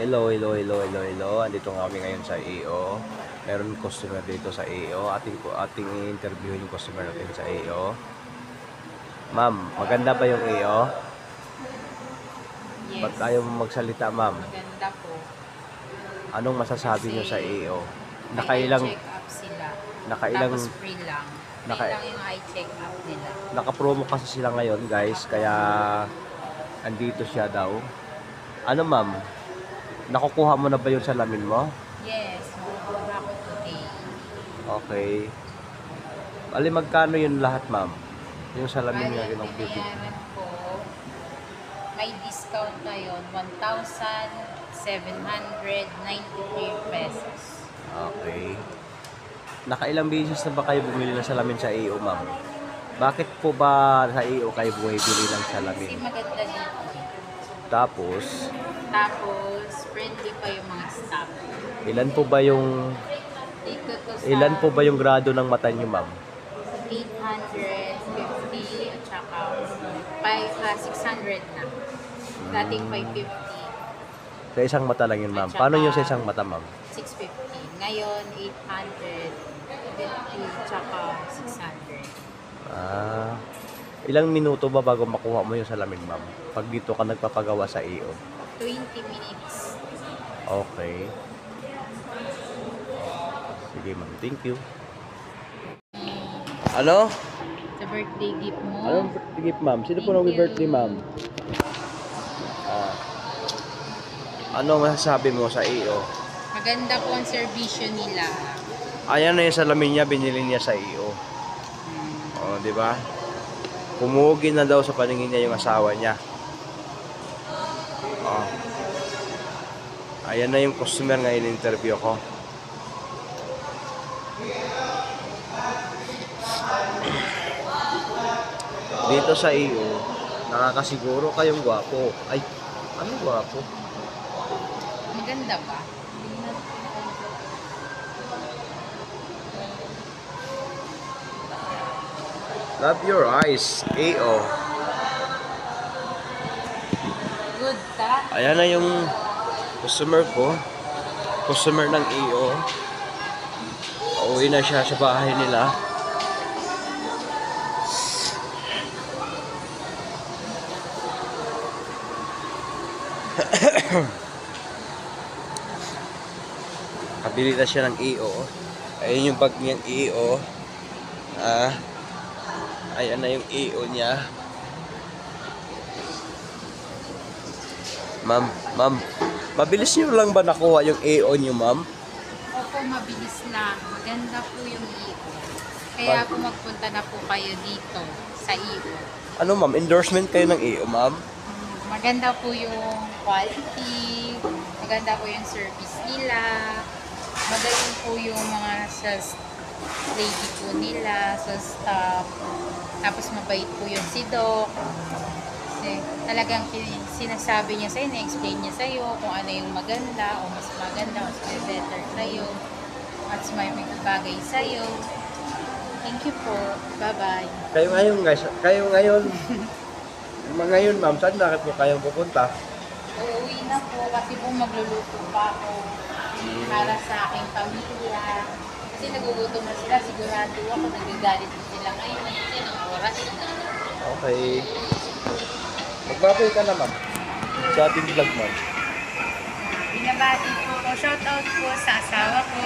Hello, hello, hello, hello, hello. Andito nga kami ngayon sa EO. Meron customer dito sa EO. Ating i-interviewin yung customer natin sa EO. Ma'am, maganda ba yung EO? Yes. Ba't ayaw mo magsalita, ma'am? Maganda po. Anong masasabi Kasi niyo sa EO? may eye check-up sila. Nakailang, Tapos free lang. naka, Free lang yung eye check-up nila. naka-promo kasi sila ngayon, guys. Kaya, andito siya daw. Ano, ma'am? Nakukuha mo na ba yung salamin mo? Yes, makukuha ko today. Okay. Bali, magkano yun lahat, ma'am? Yung salamin Bali, nga ang ginagpipig. binayaran ko, may discount ngayon, 1,793 pesos. Okay. Nakailang beses na ba kayo bumili ng salamin sa EO, ma'am? Bakit po ba sa EO kayo bumibili ng Kasi salamin? maganda dito. Tapos, Friendly pa yung mga staff. ilan po ba yung Dito to sa ilan po ba yung grado ng mata niyo, ma'am? 850 at saka 600 na. Dating 550, Sa isang mata lang yun, ma'am. Paano yung sa isang mata, ma'am? 650. Ngayon, 850 at saka 600. Ah, ilang minuto ba bago makuha mo yung salamin, ma'am? Pag dito ka nagpapagawa sa EO. 20 minutes. Okay. Sige, ma'am. Thank you. Ano? Sa birthday gift mo. Anong birthday gift, ma'am? Sino po Thank nag-birthday, you. ma'am? Ano masasabi mo sa EO? Maganda po ang serbisyo nila. Ayan na yung salamin niya, binili niya sa EO. Oh, di ba? Pumugi na daw sa paningin niya yung asawa niya. Oh. Ayan na yung customer nga in-interview ko. Dito sa EO, nakakasiguro kayong gwapo. Ay, ano gwapo? Maganda ba? Love your eyes, EO. Good ta? Ayan na yung customer ko. Customer ng EO. Uuwi na siya sa bahay nila. Kabili na siya ng EO. Ayun yung bag niyang EO. Ayan na yung EO niya. Ma'am, mabilis niyo lang ba nakuha yung EO niyo, ma'am? Opo, mabilis lang. Maganda po yung iyo. Kaya po magpunta na po kayo dito sa iyo. Ano, ma'am? Endorsement kayo ng EO, ma'am? Maganda po yung quality, maganda po yung service nila, magaling po yung mga sales lady po nila, sa staff, tapos mabait po yung si Doc. Kasi talagang sinasabi niya sa'yo, na-explain niya sa'yo kung ano yung maganda, o mas maganda, o mas better sa'yo, at may bagay sa'yo. Thank you po. Bye-bye. Kayo ngayon, guys. Kayo ngayon. Ngayon, ma'am, saan na po kayo pupunta? Uuwi na po kasi po magluluto pa ako para sa aking pamilya. Kasi nagugutom na sila. Sigurado ako nagagalit na sila ngayon. Kasi ng oras na. Okay. Magbabay ka na, ma'am. Sa ating vlog, ma'am. Binabati po ko. Shoutout po sa asawa ko,